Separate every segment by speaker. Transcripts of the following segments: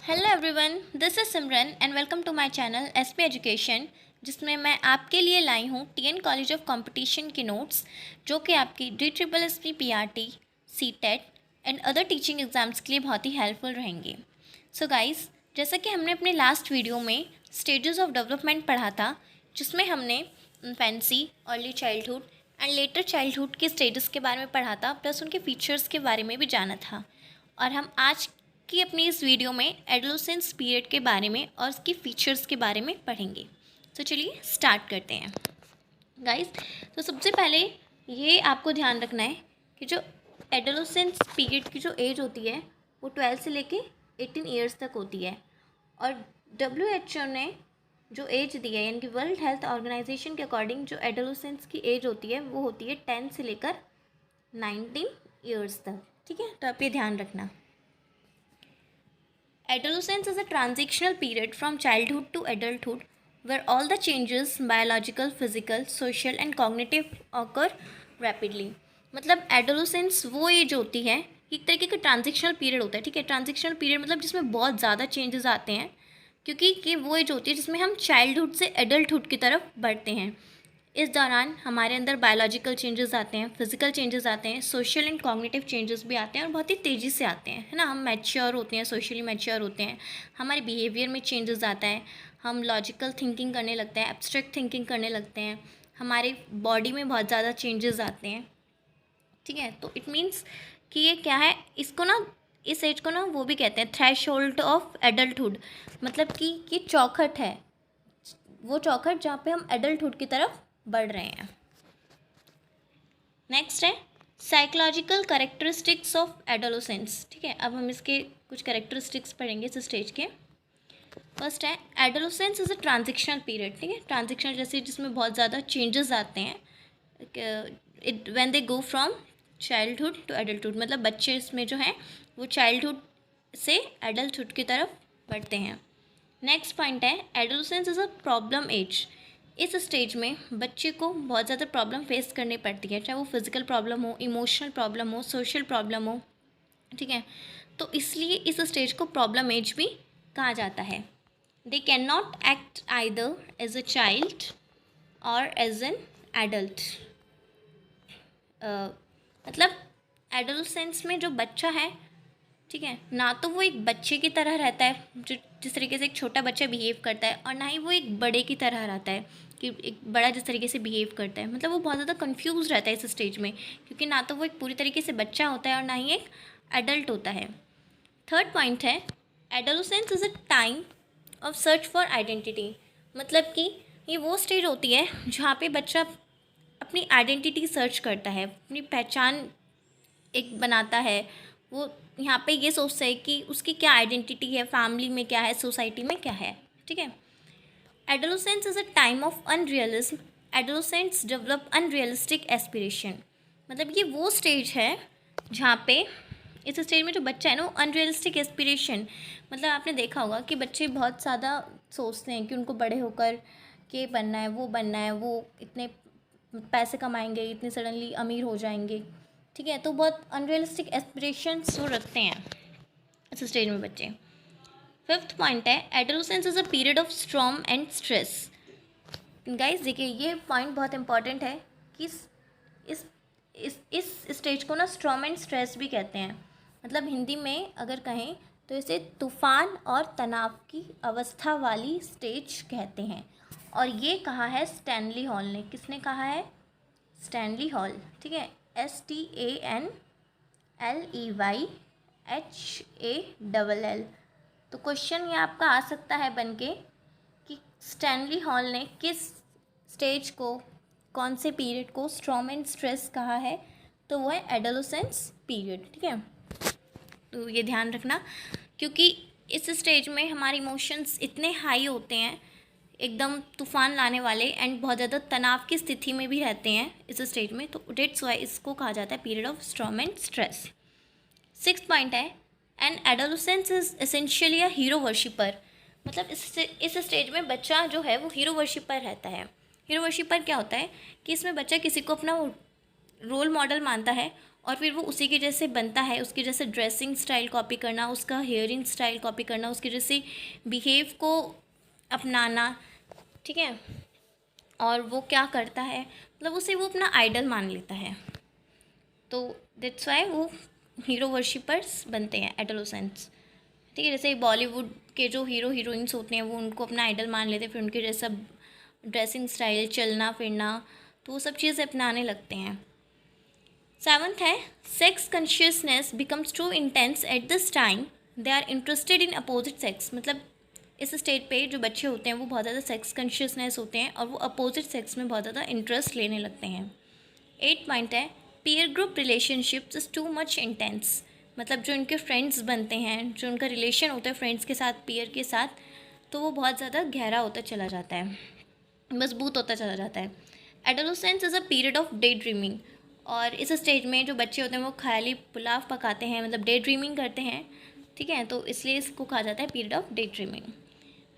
Speaker 1: Hello everyone, this is Simran and welcome to my channel SP education, जिसमें मैं आपके लिए लाई हूँ टीएन कॉलेज ऑफ कंपटीशन के नोट्स जो कि आपकी DSSS PRT, CTET and other teaching exams के लिए बहुत ही हेल्पफुल रहेंगे। सो गाइस, जैसा कि हमने अपने लास्ट वीडियो में स्टेजेस ऑफ डेवलपमेंट पढ़ा था, जिसमें हमने infancy, early childhood and later childhood के स्टेजेस के बारे में पढ़ा था, प्लस उनके फीचर्स के बारे में भी जाना था। और हम आज कि अपनी इस वीडियो में एडोलेसेंस पीरियड के बारे में और उसकी फीचर्स के बारे में पढ़ेंगे। तो चलिए स्टार्ट करते हैं गाइस। तो सबसे पहले ये आपको ध्यान रखना है कि जो एडोलेसेंस पीरियड की जो एज होती है वो 12 से लेके 18 ईयर्स तक होती है। और WHO ने जो एज दी है, यानी कि वर्ल्ड हेल्थ ऑर्गेनाइजेशन के अकॉर्डिंग जो एडोलेसेंस की एज होती है वो होती है 10 से लेकर 19 ईयर्स तक। ठीक है, तो आप ये ध्यान रखना। Adolescence is a transitional period from childhood to adulthood where all the changes biological, physical, social and cognitive occur rapidly। मतलब एडोलेसेंस वो एज होती है, एक तरीके का ट्रांजिशनल पीरियड होता है। ठीक है, ट्रांजिशनल पीरियड मतलब जिसमें बहुत ज़्यादा चेंजेस आते हैं, क्योंकि ये वो एज होती है जिसमें हम चाइल्डहुड से एडल्टहुड की तरफ बढ़ते हैं। इस दौरान हमारे अंदर बायोलॉजिकल चेंजेस आते हैं, फिजिकल चेंजेस आते हैं, सोशल एंड कॉग्निटिव चेंजेस भी आते हैं और बहुत ही तेज़ी से आते हैं, है ना। हम मैच्योर होते हैं, सोशली मैच्योर होते हैं, हमारे बिहेवियर में चेंजेस आता है, हम लॉजिकल थिंकिंग करने लगते हैं, एब्स्ट्रैक्ट थिंकिंग करने लगते हैं, हमारे बॉडी में बहुत ज़्यादा चेंजेस आते हैं। ठीक है, तो इट मीन्स कि ये क्या है, इसको ना, इस एज को ना वो भी कहते हैं थ्रेशोल्ड ऑफ एडल्टहुड। मतलब कि ये चौखट है, वो चौखट जहाँ पे हम एडल्टहुड की तरफ बढ़ रहे हैं। नेक्स्ट है साइकोलॉजिकल कैरेक्टरिस्टिक्स ऑफ एडोलेसेंस। ठीक है, अब हम इसके कुछ कैरेक्टरिस्टिक्स पढ़ेंगे इस स्टेज के। फर्स्ट है adolescence is a transitional period. ठीक है, ट्रांजिशनल जैसे जिसमें बहुत ज़्यादा चेंजेस आते हैं, it when they go from childhood to adulthood. मतलब बच्चे इसमें जो हैं वो चाइल्डहुड से एडल्टहुड की तरफ बढ़ते हैं। नेक्स्ट पॉइंट है adolescence is a problem age. इस स्टेज में बच्चे को बहुत ज़्यादा प्रॉब्लम फेस करनी पड़ती है, चाहे वो फिज़िकल प्रॉब्लम हो, इमोशनल प्रॉब्लम हो, सोशल प्रॉब्लम हो। ठीक है, तो इसलिए इस स्टेज को प्रॉब्लम एज भी कहा जाता है। They can not act either as a child और एज एन एडल्ट। मतलब एडोलेसेंस में जो बच्चा है, ठीक है, ना तो वो एक बच्चे की तरह रहता है जो जिस तरीके से एक छोटा बच्चा बिहेव करता है, और ना ही वो एक बड़े की तरह रहता है कि एक बड़ा जिस तरीके से बिहेव करता है। मतलब वो बहुत ज़्यादा कंफ्यूज रहता है इस स्टेज में, क्योंकि ना तो वो एक पूरी तरीके से बच्चा होता है और ना ही एक एडल्ट होता है। थर्ड पॉइंट है adolescence is a time of search for identity. मतलब कि ये वो स्टेज होती है जहाँ पे बच्चा अपनी आइडेंटिटी सर्च करता है, अपनी पहचान एक बनाता है। वो यहाँ पे ये सोचता है कि उसकी क्या आइडेंटिटी है, फैमिली में क्या है, सोसाइटी में क्या है। ठीक है, adolescence is a time of unrealism. Adolescents develop unrealistic aspiration. मतलब ये वो स्टेज है जहाँ पे इस स्टेज में जो बच्चा है ना वो अनरियलिस्टिक एस्पिरेशन, मतलब आपने देखा होगा कि बच्चे बहुत ज़्यादा सोचते हैं कि उनको बड़े होकर ये बनना है, वो बनना है, वो इतने पैसे कमाएंगे, इतने सडनली अमीर हो जाएंगे। ठीक है, तो बहुत अनरियलिस्टिक एस्पिरेशंस वो रखते हैं इस स्टेज में बच्चे। फिफ्थ पॉइंट है adolescence is a period of storm and stress. Guys देखिए, ये पॉइंट बहुत इंपॉर्टेंट है कि इस स्टेज को ना स्ट्रॉम एंड स्ट्रेस भी कहते हैं। मतलब हिंदी में अगर कहें तो इसे तूफान और तनाव की अवस्था वाली स्टेज कहते हैं। और ये कहा है स्टैनली हॉल ने। किसने कहा है? Stanley hall. ठीक है, STANLEYHALL। तो क्वेश्चन ये आपका आ सकता है बनके कि स्टैनली हॉल ने किस स्टेज को, कौन से पीरियड को स्ट्रॉम एंड स्ट्रेस कहा है? तो वो है एडोलेसेंस पीरियड। ठीक है, तो ये ध्यान रखना, क्योंकि इस स्टेज में हमारे इमोशंस इतने हाई होते हैं, एकदम तूफान लाने वाले, एंड बहुत ज़्यादा तनाव की स्थिति में भी रहते हैं इस स्टेज में। तो डेट्स वाई इसको कहा जाता है period of storm and stress. Sixth point है an adolescence is essentially a hero worshipper. मतलब इस स्टेज में बच्चा जो है वो हीरो वर्शिपर रहता है। हीरो वर्शिपर क्या होता है कि इसमें बच्चा किसी को अपना रोल मॉडल मानता है और फिर वो उसी के जैसे बनता है, उसके जैसे ड्रेसिंग स्टाइल कॉपी करना, उसका हेयरिंग स्टाइल कॉपी करना, उसके जैसे बिहेव को अपनाना, ठीक है। और वो क्या करता है, मतलब उसे वो अपना आइडल मान लेता है। तो दैट्स वाई वो हीरो वर्शिपर्स बनते हैं एडोलेसेंट्स, ठीक है। जैसे बॉलीवुड के जो हीरो हीरोइंस होते हैं वो उनको अपना आइडल मान लेते हैं, फिर उनके जैसा ड्रेसिंग स्टाइल, चलना फिरना, तो वो सब चीज़ें अपनाने लगते हैं। 7th है, sex consciousness becomes too intense at this time they are interested in opposite sex. मतलब इस स्टेज पे जो बच्चे होते हैं वो बहुत ज़्यादा सेक्स कॉन्शियसनेस होते हैं और वो अपोजिट सेक्स में बहुत ज़्यादा इंटरेस्ट लेने लगते हैं। 8 पॉइंट है, peer group relationships is too much intense. मतलब जो इनके फ्रेंड्स बनते हैं, जो उनका रिलेशन होता है फ्रेंड्स के साथ, पीयर के साथ, तो वो बहुत ज़्यादा गहरा होता चला जाता है, मजबूत होता चला जाता है। Adolescence is a period of day dreaming. और इस स्टेज में जो बच्चे होते हैं वो ख्याली पुलाव पकाते हैं, मतलब डे ड्रीमिंग करते हैं, ठीक है। तो इसलिए इसको कहा जाता है period of day dreaming.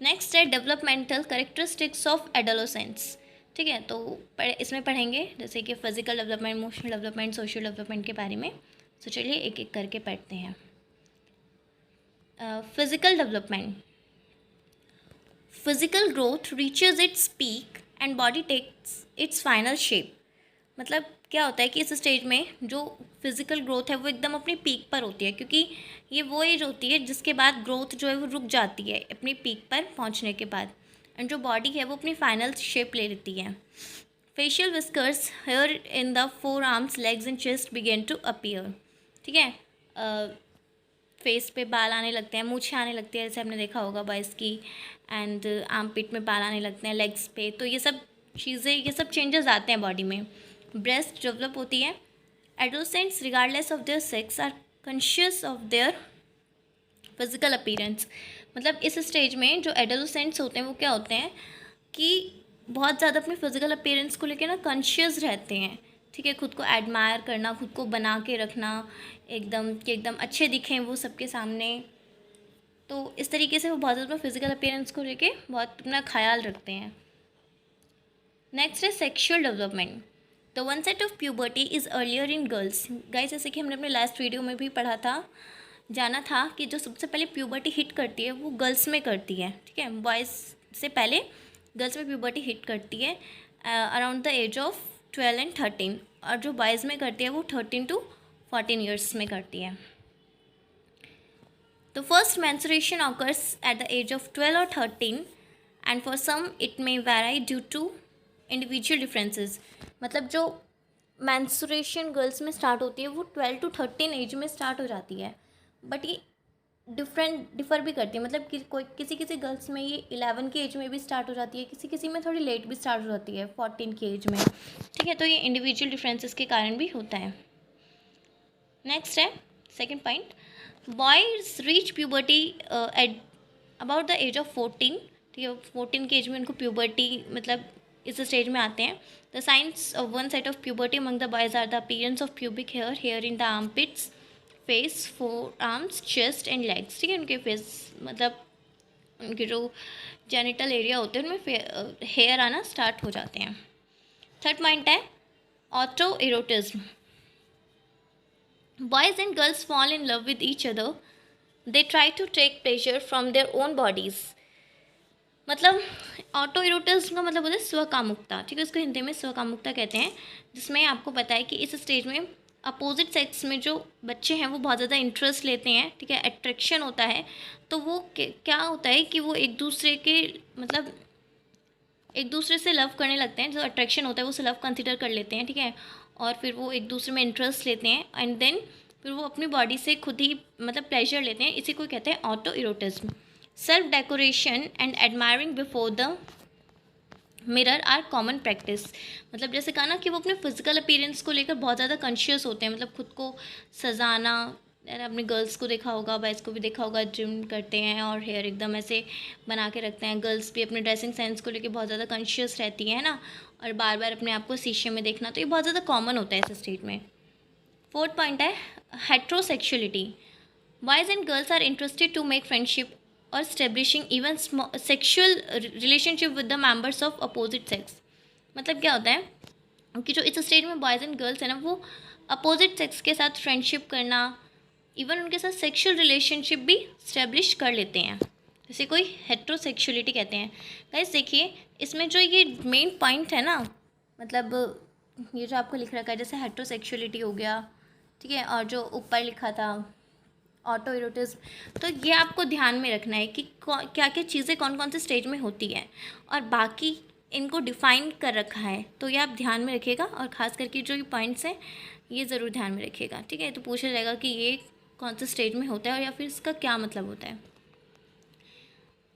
Speaker 1: Next है डेवलपमेंटल करेक्टरिस्टिक्स ऑफ एडोलेसेंस, ठीक है। तो इसमें पढ़ेंगे जैसे कि physical development, emotional development, social development के बारे में। तो चलिए एक एक करके पढ़ते हैं। Physical development, physical growth reaches its peak and body takes its final shape. मतलब क्या होता है कि इस स्टेज में जो फिज़िकल ग्रोथ है वो एकदम अपनी पीक पर होती है, क्योंकि ये वो एज होती है जिसके बाद ग्रोथ जो है वो रुक जाती है अपनी पीक पर पहुंचने के बाद, एंड जो बॉडी है वो अपनी फाइनल शेप ले लेती है। Facial whiskers hair in the forearms, legs and chest begin to appear, ठीक है। फेस पे बाल आने लगते हैं, मूछें आने लगती है, जैसे हमने देखा होगा बॉयज़ की, एंड आर्म पिट में बाल आने लगते हैं, लेग्स पे। तो ये सब चीज़ें, ये सब चेंजेस आते हैं बॉडी में। ब्रेस्ट डेवलप होती है। Adolescents regardless of their sex are conscious of their physical appearance. मतलब इस स्टेज में जो एडोलेसेंट्स होते हैं वो क्या होते हैं कि बहुत ज़्यादा अपने फिजिकल अपीयरेंस को लेकर ना कॉन्शियस रहते हैं, ठीक है। खुद को एडमायर करना, खुद को बना के रखना एकदम कि एकदम अच्छे दिखें वो सबके सामने। तो इस तरीके से वो बहुत ज़्यादा फिजिकल अपीयरेंस को लेके बहुत अपना ख्याल रखते हैं। नेक्स्ट है sexual development. The one set of puberty is earlier in girls. Guys जैसे कि हमने अपने लास्ट वीडियो में भी पढ़ा था, जाना था कि जो सबसे पहले प्यूबर्टी हिट करती है वो गर्ल्स में करती है, ठीक है। बॉयज़ से पहले गर्ल्स में प्यूबर्टी हिट करती है around the age of 12 and 13, और जो बॉयज़ में करती है वो 13 to 14 ईयर्स में करती है। The first menstruation occurs at the age of 12 or 13 and for some it may vary due to individual differences। मतलब जो menstruation गर्ल्स में स्टार्ट होती है वो 12 to 13 एज में स्टार्ट हो जाती है, बट ये डिफ़र भी करती है। मतलब कि कोई किसी किसी गर्ल्स में ये 11 की एज में भी स्टार्ट हो जाती है, किसी किसी में थोड़ी लेट भी स्टार्ट हो जाती है 14 की एज में, ठीक है। तो ये इंडिविजुअल डिफरेंसेस के कारण भी होता है। नेक्स्ट है second point, boys reach puberty at about the age of 14, ठीक है। 14 की एज में उनको प्यूबर्टी, मतलब इस स्टेज में आते हैं। The signs of onset of puberty among the boys are the appearance of pubic hair, hair in the armpits, face, forearms, chest and legs, ठीक है। उनके फेस, मतलब उनके जो जेनिटल एरिया होते हैं उनमें हेयर आना स्टार्ट हो जाते हैं। थर्ड पॉइंट है auto एरोटिज्म। Boys and girls fall in love with each other. They try to take pleasure from their own bodies. मतलब ऑटो इरोटिज्म का मतलब होता है स्वकामुकता, ठीक है। इसको हिंदी में स्वकामुकता कहते हैं, जिसमें आपको पता है कि इस स्टेज में अपोजिट सेक्स में जो बच्चे हैं वो बहुत ज़्यादा इंटरेस्ट लेते हैं, ठीक है। अट्रैक्शन होता है, तो वो क्या होता है कि वो एक दूसरे के, मतलब एक दूसरे से लव करने लगते हैं। जो अट्रैक्शन होता है वो उसे लव कंसिडर कर लेते हैं, ठीक है। और फिर वो एक दूसरे में इंटरेस्ट लेते हैं, एंड देन फिर वो अपनी बॉडी से खुद ही मतलब प्लेजर लेते हैं। इसी को कहते हैं autoeroticism. Self decoration and admiring before the mirror are common practice. मतलब जैसे कहा ना कि वो अपने फिजिकल अपीयरेंस को लेकर बहुत ज़्यादा कॉन्शियस होते हैं, मतलब खुद को सजाना। यार आपने गर्ल्स को देखा होगा, बॉयज़ को भी देखा होगा, जिम करते हैं और हेयर एकदम ऐसे बना के रखते हैं। गर्ल्स भी अपने ड्रेसिंग सेंस को लेकर बहुत ज़्यादा कॉन्शियस रहती है ना, और बार बार अपने आप को शीशे में देखना, तो ये बहुत ज़्यादा कॉमन होता है इस स्टेज में। फोर्थ पॉइंट है heterosexuality. Boys and girls are interested to make friendship और establishing even sexual relationship with the members of opposite sex. मतलब क्या होता है कि जो इस स्टेज में बॉयज़ एंड गर्ल्स है ना, वो अपोजिट सेक्स के साथ फ्रेंडशिप करना, इवन उनके साथ सेक्सुअल रिलेशनशिप भी स्टेब्लिश कर लेते हैं, जैसे कोई हेट्रोसेक्सुअलिटी कहते हैं। गाइस देखिए, इसमें जो ये मेन पॉइंट है ना, मतलब ये जो आपको लिख रखा है जैसे हेट्रोसेक्सुअलिटी हो गया, ठीक है, और जो ऊपर लिखा था ऑटो इरोटिज्म, तो ये आपको ध्यान में रखना है कि क्या क्या चीज़ें कौन कौन से स्टेज में होती हैं, और बाकी इनको डिफ़ाइन कर रखा है, तो ये आप ध्यान में रखिएगा। और ख़ास करके जो ये पॉइंट्स हैं ये ज़रूर ध्यान में रखिएगा, ठीक है। तो पूछा जाएगा कि ये कौन से स्टेज में होता है और या फिर इसका क्या मतलब होता है।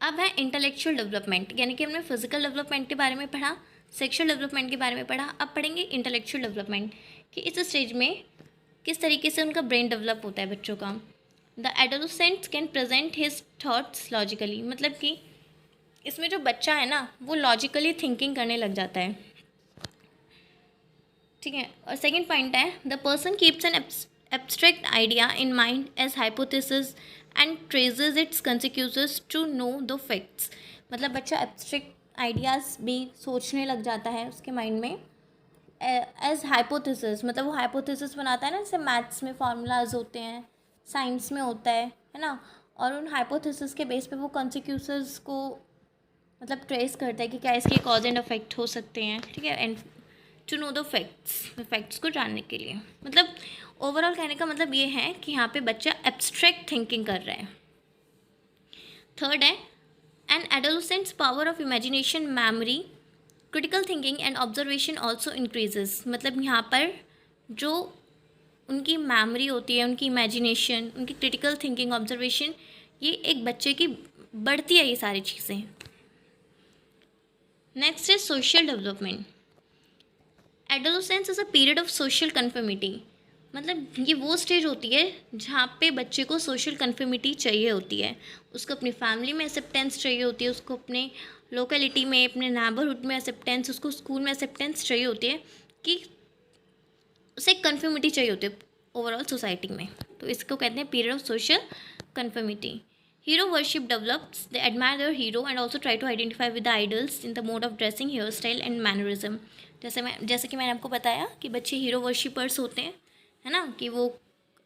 Speaker 1: अब है इंटेलेक्चुअल डेवलपमेंट, यानी कि हमने फिजिकल डेवलपमेंट के बारे में पढ़ा, सेक्सुअल डेवलपमेंट के बारे में पढ़ा, अब पढ़ेंगे इंटेलेक्चुअल डेवलपमेंट कि इस स्टेज में किस तरीके से उनका ब्रेन डेवलप होता है बच्चों का। The adolescent can present his thoughts logically, मतलब कि इसमें जो बच्चा है ना वो लॉजिकली थिंकिंग करने लग जाता है, ठीक है। और सेकंड पॉइंट है the person keeps an abstract idea in mind as hypothesis and traces its consequences to know the facts, मतलब बच्चा एब्स्ट्रैक्ट आइडियाज़ भी सोचने लग जाता है उसके माइंड में एज हाइपोथेसिस, मतलब वो हाइपोथेसिस बनाता है ना, जैसे मैथ्स में फार्मूलाज होते हैं, साइंस में होता है ना, और उन हाइपोथेसिस के बेस पे वो कॉन्सिक्वेंसेस को मतलब ट्रेस करता है कि क्या इसके कॉज एंड इफेक्ट हो सकते हैं, ठीक है, and to know the facts को जानने के लिए। मतलब ओवरऑल कहने का मतलब ये है कि यहाँ पे बच्चा एब्स्ट्रैक्ट थिंकिंग कर रहा है। थर्ड है an adolescents power of imagination, memory, critical thinking and observation also increases, मतलब यहाँ पर जो उनकी मेमोरी होती है, उनकी इमेजिनेशन, उनकी क्रिटिकल थिंकिंग, ऑब्जर्वेशन, ये एक बच्चे की बढ़ती है ये सारी चीज़ें। नेक्स्ट है social development. Adolescence is a period of social conformity, मतलब ये वो स्टेज होती है जहाँ पे बच्चे को सोशल कन्फर्मिटी चाहिए होती है, उसको अपनी फैमिली में एक्सेप्टेंस चाहिए होती है, उसको अपने लोकेलिटी में, अपने नेबरहुड में एक्सेप्टेंस, उसको स्कूल में एक्सेप्टेंस चाहिए होती है, कि उसे कन्फर्मिटी चाहिए होती है ओवरऑल सोसाइटी में, तो इसको कहते हैं period of social conformity. Hero worship develops, they admire their hero and also try to identify with the idols in the mode of dressing, hair style and mannerism. जैसे कि मैंने आपको बताया कि बच्चे हीरो वर्शिपर्स होते हैं, है ना, कि वो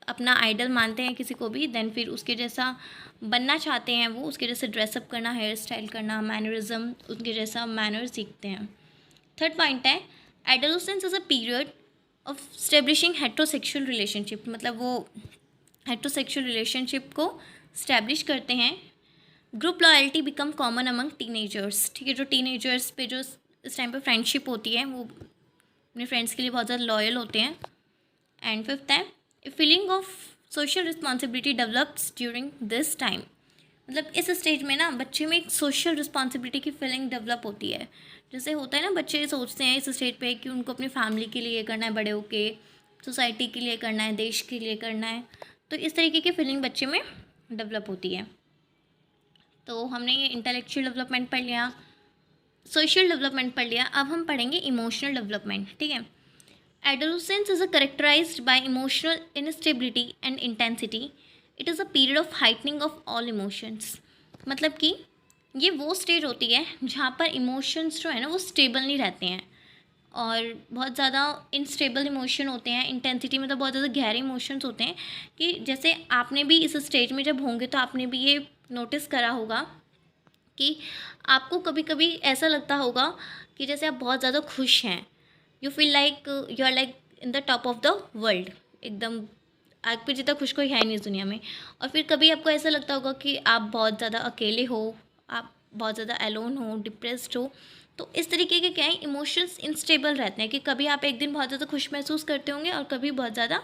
Speaker 1: अपना आइडल मानते हैं किसी को भी, देन फिर उसके जैसा बनना चाहते हैं, वो उसके जैसे ड्रेसअप करना, हेयर स्टाइल करना, मैनरिज्म, उसके जैसा मैनर सीखते हैं। थर्ड पॉइंट है adolescence is a period of establishing heterosexual relationship, मतलब वो हेट्रोसेक्सुअल रिलेशनशिप को स्टैब्लिश करते हैं। Group loyalty become common among teenagers, ठीक है, जो टीनेजर्स पे जो इस टाइम पे फ्रेंडशिप होती है वो अपने फ्रेंड्स के लिए बहुत ज़्यादा लॉयल होते हैं। एंड फिफ्थ है a feeling of social responsibility develops during this time, मतलब इस स्टेज में ना बच्चे में एक सोशल रिस्पॉन्सिबिलिटी की फीलिंग डेवलप होती है। जैसे होता है ना, बच्चे सोचते हैं इस स्टेज पे कि उनको अपनी फैमिली के लिए करना है, बड़े होके सोसाइटी के लिए करना है, देश के लिए करना है, तो इस तरीके की फीलिंग बच्चे में डेवलप होती है। तो हमने ये इंटेलेक्चुअल डेवलपमेंट पढ़ लिया, सोशल डेवलपमेंट पढ़ लिया, अब हम पढ़ेंगे इमोशनल डेवलपमेंट, ठीक है। Adolescence is characterized by emotional instability and intensity, it is a period of heightening of all emotions, मतलब कि ये वो स्टेज होती है जहाँ पर इमोशंस जो है ना वो स्टेबल नहीं रहते हैं, और बहुत ज़्यादा इनस्टेबल इमोशन होते हैं, इंटेंसिटी मतलब बहुत ज़्यादा गहरे इमोशंस होते हैं, कि जैसे आपने भी इस स्टेज में जब होंगे तो आपने भी ये नोटिस करा होगा कि आपको कभी कभी ऐसा लगता होगा कि जैसे आप बहुत ज़्यादा खुश हैं, you feel like you are like in the top of the world, एकदम आग पे जितना खुश कोई है नहीं इस दुनिया में। और फिर कभी आपको ऐसा लगता होगा कि आप बहुत ज़्यादा अकेले हो, आप बहुत ज़्यादा एलोन हो, डिप्रेस्ड हो। तो इस तरीके के क्या है, इमोशंस इंस्टेबल रहते हैं, कि कभी आप एक दिन बहुत ज़्यादा खुश महसूस करते होंगे और कभी बहुत ज़्यादा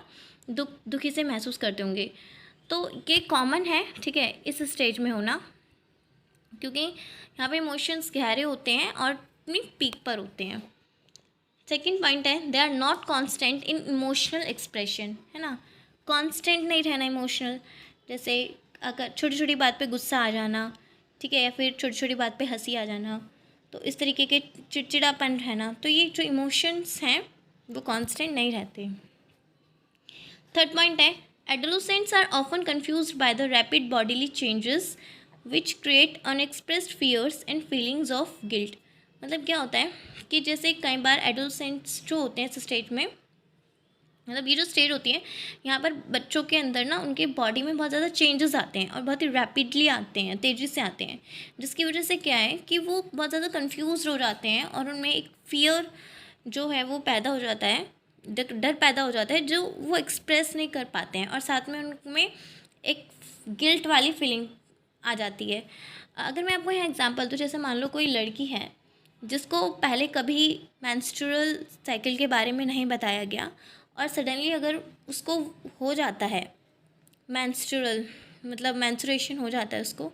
Speaker 1: दुखी से महसूस करते होंगे। तो ये कॉमन है, ठीक है, इस स्टेज में होना, क्योंकि यहाँ पे इमोशंस गहरे होते हैं और अपनी पीक पर होते हैं। सेकेंड पॉइंट है they are not constant in emotional expression, है ना, कॉन्स्टेंट नहीं रहना इमोशनल, जैसे अगर छोटी छोटी बात पे गुस्सा आ जाना, ठीक है, या फिर छोटी छोटी बात पे हंसी आ जाना, तो इस तरीके के चिड़चिड़ापन रहना, तो ये जो इमोशंस हैं वो कांस्टेंट नहीं रहते। थर्ड पॉइंट है adolescents are often confused by the rapid bodily changes which create unexpressed fears and feelings of guilt, मतलब क्या होता है कि जैसे कई बार एडोलसेंट्स जो होते हैं इस स्टेज में मतलब ये जो स्टेज होती है, यहाँ पर बच्चों के अंदर ना उनके बॉडी में बहुत ज़्यादा चेंजेस आते हैं और बहुत ही रैपिडली आते हैं, तेज़ी से आते हैं, जिसकी वजह से क्या है कि वो बहुत ज़्यादा कंफ्यूज हो जाते हैं और उनमें एक फ़ियर जो है वो पैदा हो जाता है, डर पैदा हो जाता है, जो वो एक्सप्रेस नहीं कर पाते हैं, और साथ में उनमें एक गिल्ट वाली फीलिंग आ जाती है। अगर मैं आपको यहाँ एग्जांपल दूँ, जैसे मान लो कोई लड़की है जिसको पहले कभी मेंस्ट्रुअल साइकिल के बारे में नहीं बताया गया, और सडनली अगर उसको हो जाता है मेंस्ट्रुअल, मतलब मेंस्ट्रुएशन हो जाता है उसको,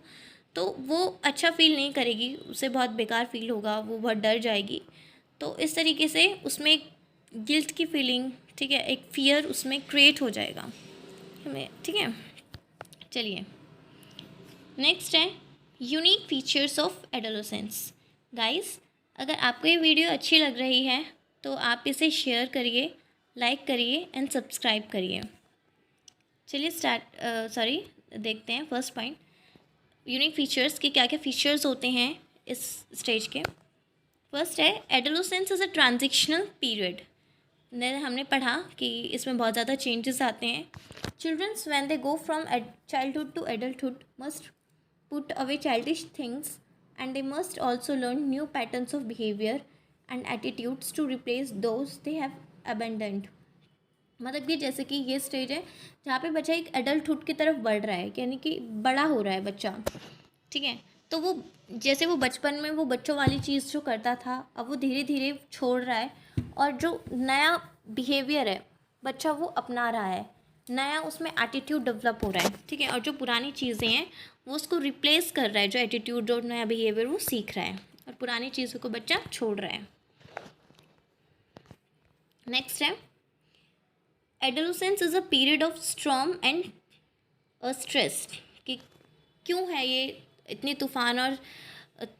Speaker 1: तो वो अच्छा फील नहीं करेगी, उसे बहुत बेकार फील होगा, वो बहुत डर जाएगी। तो इस तरीके से उसमें एक गिल्ट की फीलिंग, ठीक है, एक फ़ियर उसमें क्रिएट हो जाएगा हमें, ठीक है। चलिए नेक्स्ट है unique features of adolescence. Guys, अगर आपको ये वीडियो अच्छी लग रही है तो आप इसे शेयर करिए, लाइक करिए एंड सब्सक्राइब करिए। चलिए देखते हैं फर्स्ट पॉइंट, यूनिक फीचर्स के क्या क्या फीचर्स होते हैं इस स्टेज के। फर्स्ट है adolescence is a transitional period. हमने पढ़ा कि इसमें बहुत ज़्यादा चेंजेस आते हैं। Childrens when they go from childhood to adulthood must put away childish things and they must also learn new patterns of behaviour and attitudes to replace those they have abandoned. मतलब कि जैसे कि ये stage है जहाँ पे बच्चा एक एडल्टहुड की तरफ बढ़ रहा है, यानी कि बड़ा हो रहा है बच्चा, ठीक है। तो वो जैसे वो बचपन में वो बच्चों वाली चीज़ जो करता था, अब वो धीरे धीरे छोड़ रहा है, और जो नया बिहेवियर है बच्चा वो अपना रहा है, नया उसमें एटीट्यूड डेवलप हो रहा है, ठीक है। और जो पुरानी चीज़ें हैं वो उसको रिप्लेस कर रहा है, जो एटीट्यूड जो नया बिहेवियर वो सीख रहा है, और पुरानी चीज़ों को बच्चा छोड़ रहा है। नेक्स्ट है adolescence is a period of storm and stress. कि क्यों है ये इतनी तूफान और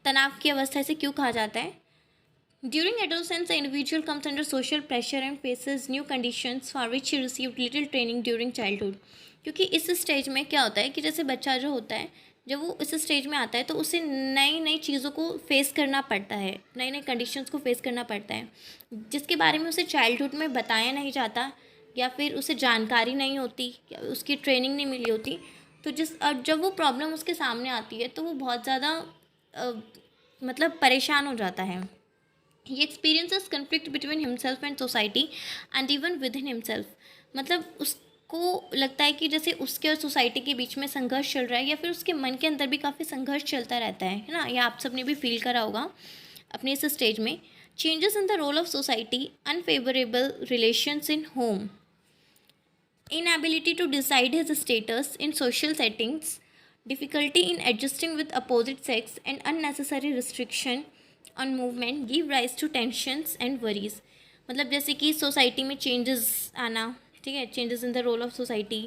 Speaker 1: तनाव की अवस्था, इसे क्यों कहा जाता है। During adolescence the individual comes under social pressure and faces new conditions for which he received little training during childhood. क्योंकि इस स्टेज में क्या होता है कि जैसे बच्चा जो होता है, जब वो इस स्टेज में आता है तो उसे नई नई चीज़ों को फेस करना पड़ता है, नई नई कंडीशंस को फेस करना पड़ता है, जिसके बारे में उसे चाइल्डहुड में बताया नहीं जाता, या फिर उसे जानकारी नहीं होती, या उसकी ट्रेनिंग नहीं मिली होती। तो जब वो प्रॉब्लम उसके सामने आती है तो वो बहुत ज़्यादा मतलब परेशान हो जाता है। ही experiences conflict between himself and society and even within himself. मतलब उसको लगता है कि जैसे उसके और सोसाइटी के बीच में संघर्ष चल रहा है, या फिर उसके मन के अंदर भी काफ़ी संघर्ष चलता रहता है ना। या आप सबने भी फील करा होगा अपने इस स्टेज में। Changes in the role of society, unfavourable relations in home, inability to decide his status in social settings, difficulty in adjusting with opposite sex, and unnecessary restriction on movement give rise to tensions and worries। मतलब जैसे कि society में changes आना, ठीक है, changes in the role of society,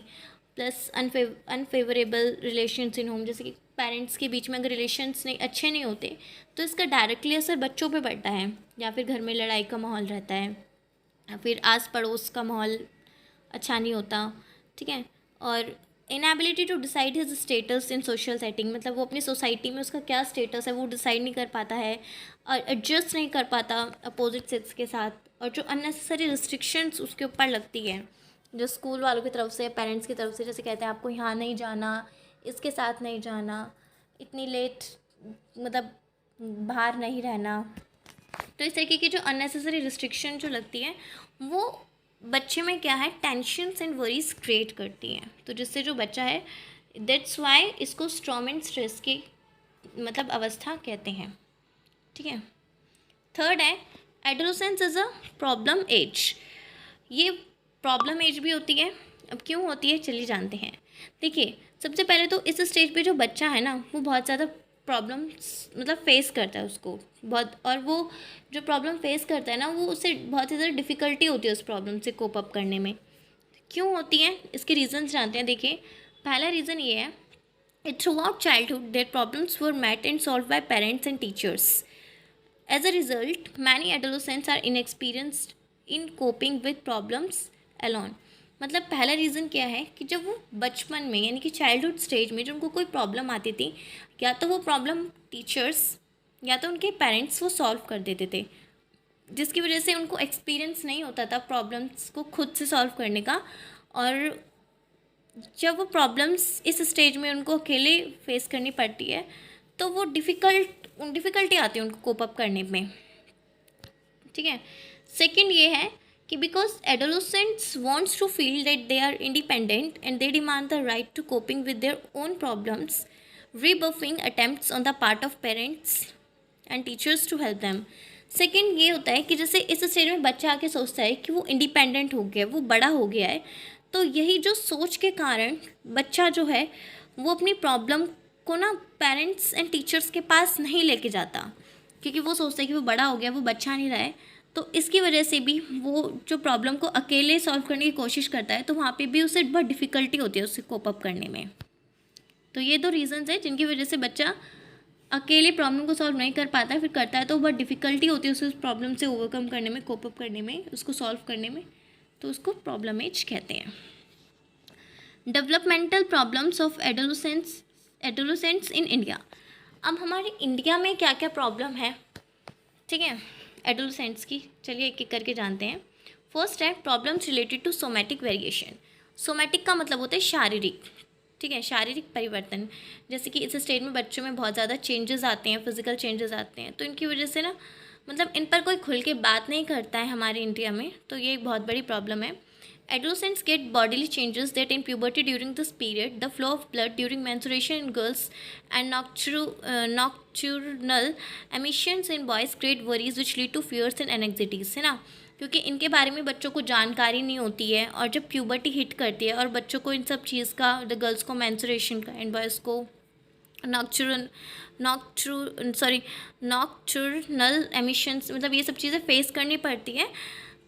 Speaker 1: plus unfavourable relations in home, जैसे कि parents के बीच में अगर रिलेशंस नहीं अच्छे नहीं होते तो इसका डायरेक्टली असर बच्चों पे पड़ता है, या फिर घर में लड़ाई का माहौल रहता है, या फिर आस पड़ोस का माहौल अच्छा नहीं होता, ठीक है। और inability to decide his status in social setting, मतलब वो अपनी सोसाइटी में उसका क्या स्टेटस है वो डिसाइड नहीं कर पाता है, और एडजस्ट नहीं कर पाता अपोजिट सेक्स के साथ। और जो अननेसेसरी रिस्ट्रिक्शंस उसके ऊपर लगती है, जो स्कूल वालों की तरफ से, पेरेंट्स की तरफ से, जैसे कहते हैं आपको यहाँ नहीं जाना, इसके साथ नहीं जाना, इतनी लेट मतलब बाहर नहीं रहना। तो इस तरीके की जो अननेसेसरी रिस्ट्रिक्शन जो लगती है वो बच्चे में क्या है, टेंशन्स एंड वरीज क्रिएट करती हैं। तो जिससे जो बच्चा है, दैट्स वाई इसको स्ट्रॉम एंड स्ट्रेस की मतलब अवस्था कहते हैं, ठीक है। थर्ड है adolescence is a problem age. ये प्रॉब्लम एज भी होती है। अब क्यों होती है चलिए जानते हैं। देखिए, सबसे पहले तो इस स्टेज पे जो बच्चा है ना वो बहुत ज़्यादा प्रॉब्लम्स मतलब फेस करता है उसको बहुत, और वो जो प्रॉब्लम फेस करता है ना वो उससे बहुत ही ज़्यादा डिफ़िकल्टी होती है उस प्रॉब्लम से कोप अप करने में। क्यों होती है इसके रीजंस जानते हैं। देखिए, पहला रीज़न ये है, throughout childhood their problems were met and solved by parents and teachers. As a result many adolescents are inexperienced in coping with problems alone. मतलब पहला रीज़न क्या है कि जब वो बचपन में यानी कि चाइल्डहुड स्टेज में जब उनको कोई प्रॉब्लम आती थी, या तो वो प्रॉब्लम टीचर्स या तो उनके पेरेंट्स वो सॉल्व कर देते थे, जिसकी वजह से उनको एक्सपीरियंस नहीं होता था प्रॉब्लम्स को खुद से सॉल्व करने का। और जब वो प्रॉब्लम्स इस स्टेज में उनको अकेले फेस करनी पड़ती है तो वो डिफ़िकल्टी आती है उनको कोप अप करने में, ठीक है। सेकंड ये है कि because adolescents wants to feel that they are independent and they demand the right to coping with their own problems, rebuffing attempts on the part of parents and teachers to help them. Second ये होता है कि जैसे इस stage में बच्चा आके सोचता है कि वो इंडिपेंडेंट हो गया, वो बड़ा हो गया है, तो यही जो सोच के कारण बच्चा जो है वो अपनी प्रॉब्लम को ना पेरेंट्स एंड टीचर्स के पास नहीं लेके जाता, क्योंकि वो सोचता है कि वो बड़ा हो गया, वो बच्चा नहीं रहा है। तो इसकी वजह से भी वो जो प्रॉब्लम को अकेले सॉल्व करने की कोशिश करता है तो वहाँ पे भी उसे बहुत डिफ़िकल्टी होती है उससे कोप अप करने में। तो ये दो रीज़न्स हैं जिनकी वजह से बच्चा अकेले प्रॉब्लम को सॉल्व नहीं कर पाता है, फिर करता है तो बहुत डिफ़िकल्टी होती है उसे उस प्रॉब्लम से ओवरकम करने में, कोप अप करने में, उसको सॉल्व करने में। तो उसको प्रॉब्लम एज कहते हैं। Developmental problems of adolescents in India. अब हमारे इंडिया में क्या क्या प्रॉब्लम है, ठीक है, एडोलसेंट्स की, चलिए एक एक करके जानते हैं। फर्स्ट है problems related to somatic variation. Somatic का मतलब होता है शारीरिक, ठीक है, शारीरिक परिवर्तन। जैसे कि इस स्टेज में बच्चों में बहुत ज़्यादा चेंजेस आते हैं, फिजिकल चेंजेस आते हैं, तो इनकी वजह से ना मतलब इन पर कोई खुल के बात नहीं करता है हमारे इंडिया में, तो ये एक बहुत बड़ी प्रॉब्लम है। Adolescents get bodily changes that in puberty during this period, the flow of blood during menstruation in girls and nocturnal emissions in boys create worries which lead to fears and anxieties, है ना, क्योंकि इनके बारे में बच्चों को जानकारी नहीं होती है और जब प्यूबर्टी हिट करती है और बच्चों को इन सब चीज़ का, द गर्ल्स को मेंस्ट्रुएशन का एंड बॉयज़ को नॉक्टर्नल एमिशंस, मतलब ये सब चीज़ें फेस करनी पड़ती हैं,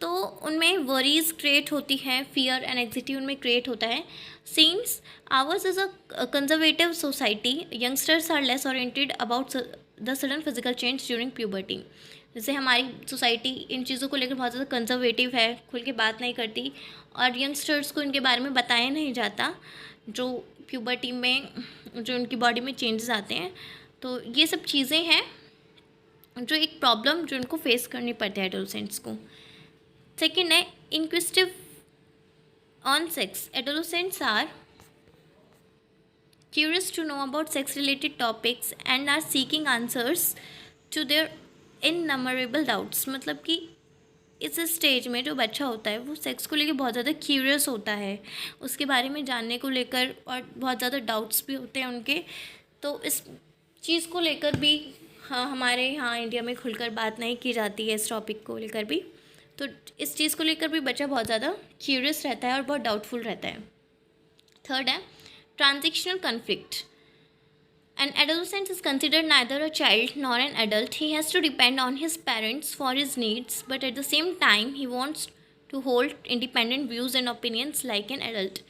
Speaker 1: तो उनमें वरीज क्रिएट होती है, फियर एंड एंग्जाइटी उनमें क्रिएट होता है। Since ours is a conservative society, youngsters are less oriented about the sudden physical change during puberty. जैसे हमारी सोसाइटी इन चीज़ों को लेकर बहुत ज़्यादा कंजर्वेटिव है, खुल के बात नहीं करती और यंगस्टर्स को इनके बारे में बताया नहीं जाता जो प्यूबर्टी में जो उनकी बॉडी में चेंजेस आते हैं। तो ये सब चीज़ें हैं जो एक प्रॉब्लम जो उनको फेस करनी पड़ती है एडोलसेंट्स को। सेकेंड है inquisitive on sex. Adolescents are curious to know about sex related topics and are seeking answers to their innumerable doubts. मतलब कि इस स्टेज में जो बच्चा होता है वो सेक्स को लेकर बहुत ज़्यादा क्यूरियस होता है, उसके बारे में जानने को लेकर, और बहुत ज़्यादा डाउट्स भी होते हैं उनके। तो इस चीज़ को लेकर भी हाँ हमारे यहाँ इंडिया में खुलकर बात नहीं की जाती है इस टॉपिक को लेकर भी। तो इस चीज़ को लेकर भी बच्चा बहुत ज़्यादा क्यूरियस रहता है और बहुत डाउटफुल रहता है। थर्ड है transitional conflict. An adolescent is considered neither a child nor an adult. He has to depend on his parents for his needs, but at the same time he wants to hold independent views and opinions like an adult.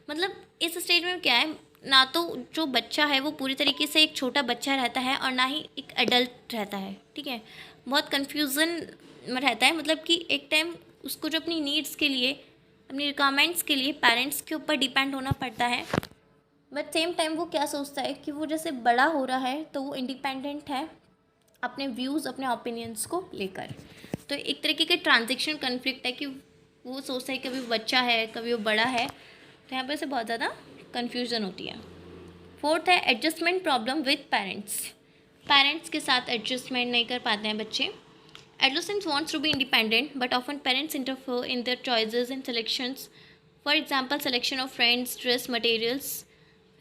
Speaker 1: मतलब इस stage में क्या है, ना तो जो बच्चा है वो पूरी तरीके से एक छोटा बच्चा रहता है और ना ही एक एडल्ट रहता है, ठीक है, बहुत कन्फ्यूज़न में रहता है। मतलब कि एक टाइम उसको जो अपनी नीड्स के लिए, अपनी रिक्वायरमेंट्स के लिए पेरेंट्स के ऊपर डिपेंड होना पड़ता है, बट सेम टाइम वो क्या सोचता है कि वो जैसे बड़ा हो रहा है तो वो इंडिपेंडेंट है अपने व्यूज़, अपने ओपिनियंस को लेकर। तो एक तरीके के ट्रांजिशन कन्फ्लिक्ट है कि वो सोचता है कभी वो बच्चा है कभी वो बड़ा है, तो यहाँ पर से बहुत ज़्यादा कन्फ्यूज़न होती है। फोर्थ है adjustment problem with parents. Parents के साथ एडजस्टमेंट नहीं कर पाते हैं बच्चे। Adolescents wants to be independent, but often parents interfere in their choices and selections. For example, selection of friends, dress materials,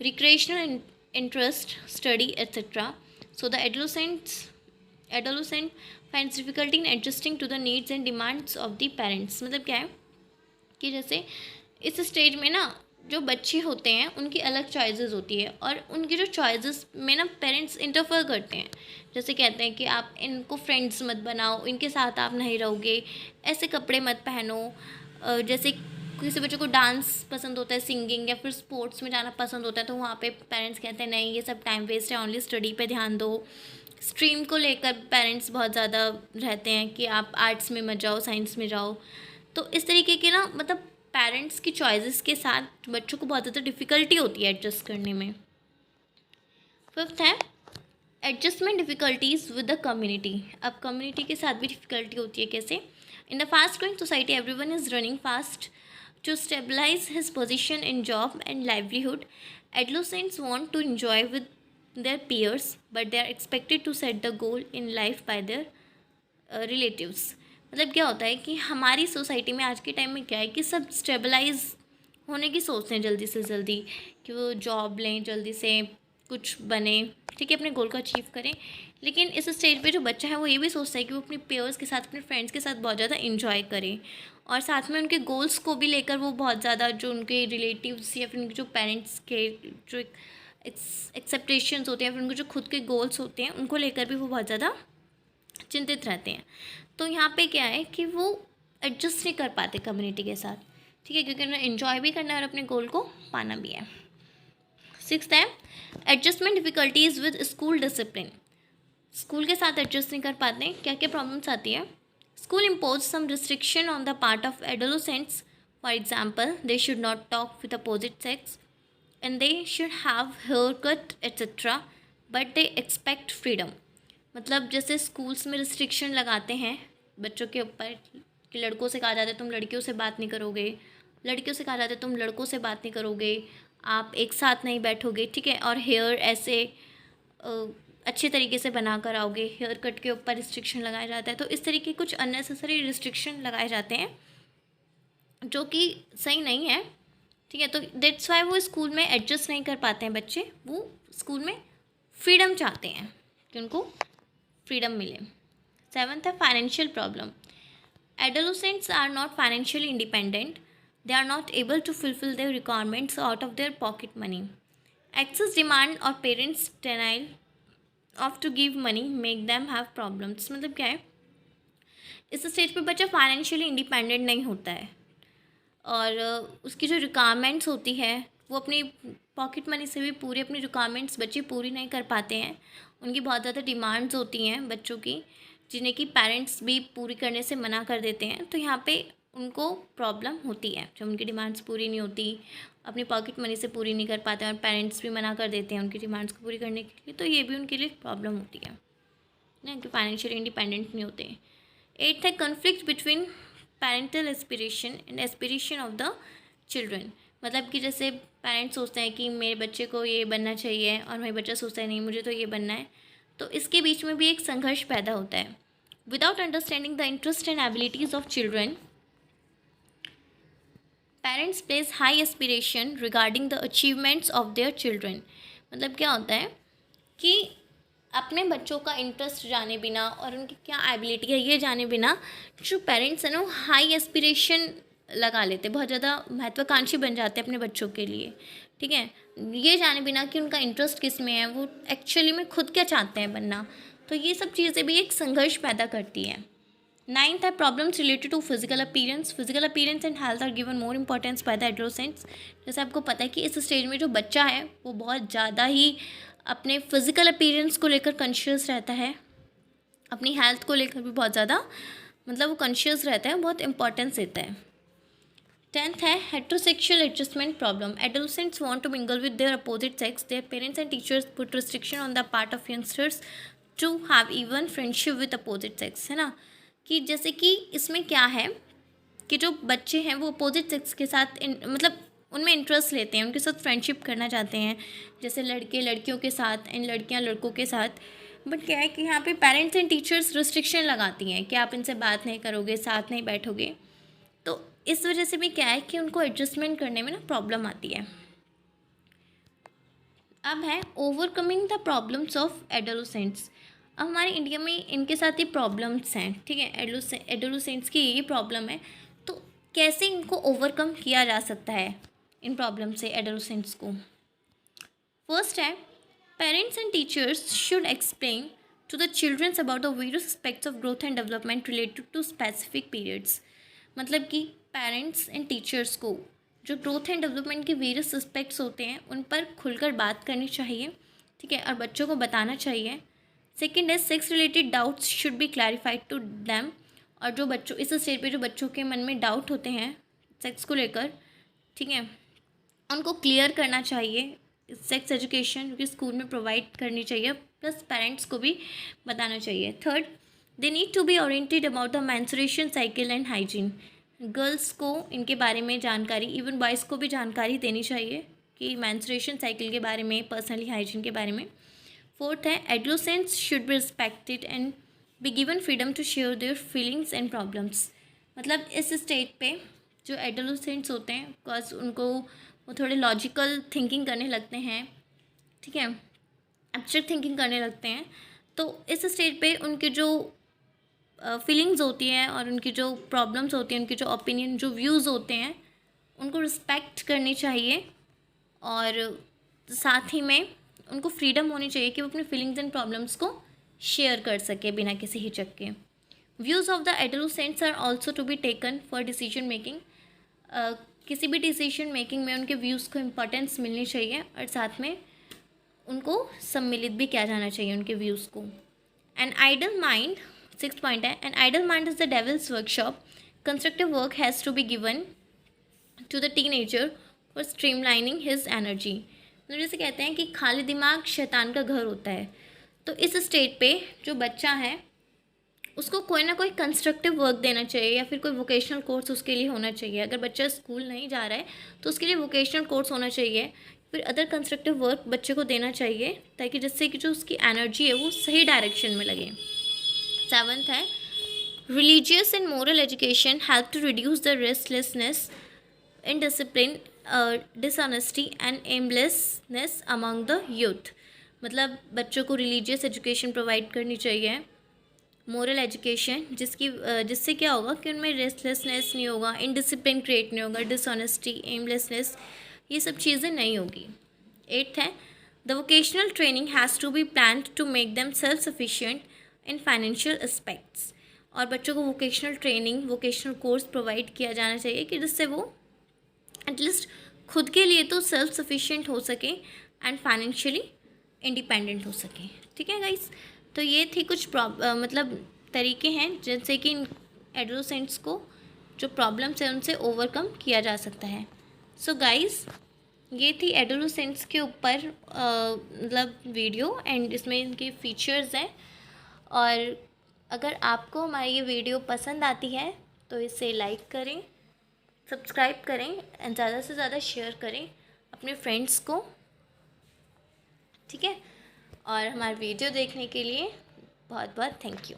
Speaker 1: recreational interest, study, etc. So the adolescent finds difficulty in adjusting to the needs and demands of the parents. मतलब क्या है कि जैसे इस stage में ना जो बच्चे होते हैं उनकी अलग चॉइसेस होती है और उनकी जो चॉइसेस में ना पेरेंट्स इंटरफेयर करते हैं। जैसे कहते हैं कि आप इनको फ्रेंड्स मत बनाओ, इनके साथ आप नहीं रहोगे, ऐसे कपड़े मत पहनो। जैसे किसी बच्चे को डांस पसंद होता है, सिंगिंग या फिर स्पोर्ट्स में जाना पसंद होता है, तो वहाँ पे पेरेंट्स कहते हैं नहीं ये सब टाइम वेस्ट है, ओनली स्टडी पे ध्यान दो। स्ट्रीम को लेकर पेरेंट्स बहुत ज़्यादा रहते हैं कि आप आर्ट्स में मत जाओ, साइंस में जाओ। तो इस तरीके के ना मतलब पेरेंट्स की चॉइसेस के साथ बच्चों को बहुत ज़्यादा डिफ़िकल्टी होती है एडजस्ट करने में। फिफ्थ है adjustment difficulties with the community. अब कम्युनिटी के साथ भी डिफ़िकल्टी होती है। कैसे? In the fast growing society everyone is running fast to stabilize his position in job and livelihood. Adolescents want to enjoy with their peers, but they are expected to set the goal in life by their relatives. मतलब क्या होता है कि हमारी society में आज के time में क्या है कि सब स्टेबलाइज होने की सोचते हैं जल्दी से जल्दी, कि वो जॉब लें, जल्दी से कुछ बने, ठीक है, अपने गोल को अचीव करें। लेकिन इस स्टेज पे जो बच्चा है वो ये भी सोचता है कि वो अपने पेयर्स के साथ, अपने फ्रेंड्स के साथ बहुत ज़्यादा इंजॉय करे, और साथ में उनके गोल्स को भी लेकर वो बहुत ज़्यादा, जो उनके रिलेटिव्स या फिर उनके जो पेरेंट्स के जो एक्सेप्टेशंस होते हैं, फिर उनके जो खुद के गोल्स होते हैं, उनको लेकर भी वो बहुत ज़्यादा चिंतित रहते हैं। तो यहाँ पे क्या है कि वो एडजस्ट नहीं कर पाते कम्युनिटी के साथ, ठीक है, क्योंकि उन्हें इन्जॉय भी करना है और अपने गोल को पाना भी है। 6th है adjustment difficulties with school discipline. School के साथ एडजस्ट नहीं कर पाते। क्या क्या प्रॉब्लम्स आती है? School impose some restriction on the part of adolescents. For example, they should not talk with opposite sex and they should have hair cut etcetera, but they expect freedom. मतलब जैसे schools में restriction लगाते हैं बच्चों के ऊपर, कि लड़कों से कहा जाता है तुम लड़कियों से बात नहीं करोगे, लड़कियों से कहा जाता है तुम लड़कों से बात नहीं करोगे, आप एक साथ नहीं बैठोगे, ठीक है, और हेयर ऐसे अच्छे तरीके से बना कर आओगे, हेयर कट के ऊपर रिस्ट्रिक्शन लगाया जाता है। तो इस तरीके कुछ अननेसेसरी रिस्ट्रिक्शन लगाए जाते हैं जो कि सही नहीं है, ठीक है। तो दैट्स वाई वो स्कूल में एडजस्ट नहीं कर पाते हैं बच्चे, वो स्कूल में फ्रीडम चाहते हैं कि उनको फ्रीडम मिले। 7th है financial problem. Adolescents are not financially independent, they are not able to fulfill their requirements out of their pocket money. Excess demand or parents denial of to give money make them have problems। मतलब क्या है, इस stage पे बच्चा financially independent नहीं होता है, और उसकी जो रिक्वायरमेंट्स होती है वो अपनी पॉकेट मनी से भी पूरी अपनी रिक्वायरमेंट्स बच्चे पूरी नहीं कर पाते हैं। उनकी बहुत ज़्यादा डिमांड्स होती हैं बच्चों की, जिन्हें कि पेरेंट्स भी पूरी करने से मना कर देते हैं। तो यहाँ पे उनको प्रॉब्लम होती है जब उनकी डिमांड्स पूरी नहीं होती, अपनी पॉकेट मनी से पूरी नहीं कर पाते हैं, और पेरेंट्स भी मना कर देते हैं उनकी डिमांड्स को पूरी करने के लिए। तो ये भी उनके लिए प्रॉब्लम होती है ना, कि फाइनेंशियली इंडिपेंडेंट नहीं होते। 8th है conflict between parental aspiration and aspiration of the children. मतलब कि जैसे पेरेंट्स सोचते हैं कि मेरे बच्चे को ये बनना चाहिए, और मेरा बच्चा सोचता है नहीं मुझे तो ये बनना है। तो इसके बीच में भी एक संघर्ष पैदा होता है। Without understanding the interest and abilities of children, parents place high aspiration regarding the achievements of their children. मतलब क्या होता है कि अपने बच्चों का इंटरेस्ट जाने बिना और उनकी क्या एबिलिटी है ये जाने बिना, जो पेरेंट्स हैं ना वो हाई एस्पिरेशन लगा लेते, बहुत ज़्यादा महत्वाकांक्षी बन जाते हैं अपने बच्चों के लिए, ठीक है, ये जाने बिना कि उनका इंटरेस्ट किस में है, वो एक्चुअली में खुद क्या चाहते हैं बनना। तो ये सब चीज़ें भी एक संघर्ष पैदा करती हैं। 9th है problems related to physical appearance. Physical appearance and health are given more importance by the adolescents. जैसे आपको पता है कि इस स्टेज में जो बच्चा है वो बहुत ज़्यादा ही अपने फिजिकल अपीयरेंस को लेकर कॉन्शियस रहता है, अपनी हेल्थ को लेकर भी बहुत ज़्यादा मतलब वो कॉन्शियस रहता है, बहुत इंपॉर्टेंस देता है। 10th है heterosexual adjustment problem. Adolescents want to mingle with their opposite sex, their parents and teachers put restriction on the part of youngsters to have even friendship with opposite sex, है ना, कि जैसे कि इसमें क्या है कि जो बच्चे हैं वो अपोजिट सेक्स के साथ मतलब उनमें इंटरेस्ट लेते हैं, उनके साथ फ्रेंडशिप करना चाहते हैं, जैसे लड़के लड़कियों के साथ एंड लड़कियां लड़कों के साथ। बट क्या है कि यहाँ पे पेरेंट्स एंड टीचर्स रिस्ट्रिक्शन लगाती हैं कि आप इनसे बात नहीं करोगे, साथ नहीं बैठोगे। तो इस वजह से भी क्या है कि उनको एडजस्टमेंट करने में ना प्रॉब्लम आती है। अब है overcoming the problems of adolescents. अब हमारे इंडिया में इनके साथ ये प्रॉब्लम्स हैं, ठीक है, एडोलेसेंट्स की ये प्रॉब्लम है। तो कैसे इनको ओवरकम किया जा सकता है इन प्रॉब्लम से एडोलेसेंट्स को? फर्स्ट है parents and teachers should explain to the childrens about the various aspects of growth and development related to specific periods. मतलब कि पेरेंट्स एंड टीचर्स को जो ग्रोथ एंड डेवलपमेंट के वेरियस एस्पेक्ट्स होते हैं उन पर खुलकर बात करनी चाहिए, ठीक है, और बच्चों को बताना चाहिए। सेकेंड है sex related doubts should be clarified to them. और जो बच्चों इस स्टेज पे जो बच्चों के मन में डाउट होते हैं सेक्स को लेकर, ठीक है, उनको क्लियर करना चाहिए, सेक्स एजुकेशन जो कि स्कूल में प्रोवाइड करनी चाहिए, प्लस पेरेंट्स को भी बताना चाहिए। Third, they need to be oriented about the menstruation cycle and hygiene. Girls को इनके बारे में जानकारी, इवन बॉयज़ को भी जानकारी देनी चाहिए कि मेंस्ट्रुएशन साइकिल के बारे में, पर्सनली हाइजीन के बारे में। फोर्थ है, adolescents should be respected and be given freedom to share their feelings and problems. मतलब इस स्टेज पे जो एडोलेसेंट्स होते हैं, बिकॉज उनको वो थोड़े लॉजिकल थिंकिंग करने लगते हैं, ठीक है, एब्स्ट्रैक्ट थिंकिंग करने लगते हैं। तो इस स्टेज पे उनके जो फीलिंग्स होती हैं और उनकी जो प्रॉब्लम्स होती हैं, उनके जो ओपिनियन, जो व्यूज़ होते हैं, उनको रिस्पेक्ट करनी चाहिए। और साथ ही में उनको फ्रीडम होनी चाहिए कि वो अपने फीलिंग्स एंड प्रॉब्लम्स को शेयर कर सके बिना किसी हिचक के। Views of the adolescents are also to be taken for decision making. किसी भी डिसीजन मेकिंग में उनके व्यूज़ को इम्पोर्टेंस मिलनी चाहिए और साथ में उनको सम्मिलित भी किया जाना चाहिए उनके व्यूज़ को। An idle mind, 6th point है, an idle mind is the devil's workshop. Constructive work has to be given to the teenager for streamlining his energy. मतलब जैसे कहते हैं कि खाली दिमाग शैतान का घर होता है। तो इस स्टेज पे जो बच्चा है उसको कोई ना कोई कंस्ट्रक्टिव वर्क देना चाहिए या फिर कोई वोकेशनल कोर्स उसके लिए होना चाहिए। अगर बच्चा स्कूल नहीं जा रहा है तो उसके लिए वोकेशनल कोर्स होना चाहिए, फिर अदर कंस्ट्रक्टिव वर्क बच्चे को देना चाहिए, ताकि जिससे कि जो उसकी एनर्जी है वो सही डायरेक्शन में लगे। 7th है, religious and moral education help to reduce the restlessness, indiscipline, dishonesty and aimlessness among the youth. मतलब बच्चों को रिलीजियस एजुकेशन प्रोवाइड करनी चाहिए, मोरल एजुकेशन, जिससे क्या होगा कि उनमें रेस्टलेसनेस नहीं होगा, इनडिसिप्लिन क्रिएट नहीं होगा, डिसऑनेस्टी, एमलेसनेस, ये सब चीज़ें नहीं होगी। 8th है, the vocational training has to be planned to make them self sufficient in financial aspects. और बच्चों को vocational training, vocational course provide किया जाना चाहिए कि जिससे वो एटलीस्ट खुद के लिए तो सेल्फ सफिशिएंट हो सके एंड फाइनेंशियली इंडिपेंडेंट हो सके। ठीक है गाइस, तो ये थी कुछ मतलब तरीके हैं जिनसे कि एडोलेसेंट्स को जो प्रॉब्लम्स है उनसे ओवरकम किया जा सकता है। सो गाइस, ये थी एडोलेसेंट्स के ऊपर मतलब वीडियो, एंड इसमें इनके फीचर्स हैं। और अगर आपको हमारी ये वीडियो पसंद आती है तो इसे लाइक करें, सब्सक्राइब करें एंड ज़्यादा से ज़्यादा शेयर करें अपने फ्रेंड्स को, ठीक है। और हमारे वीडियो देखने के लिए बहुत बहुत थैंक यू।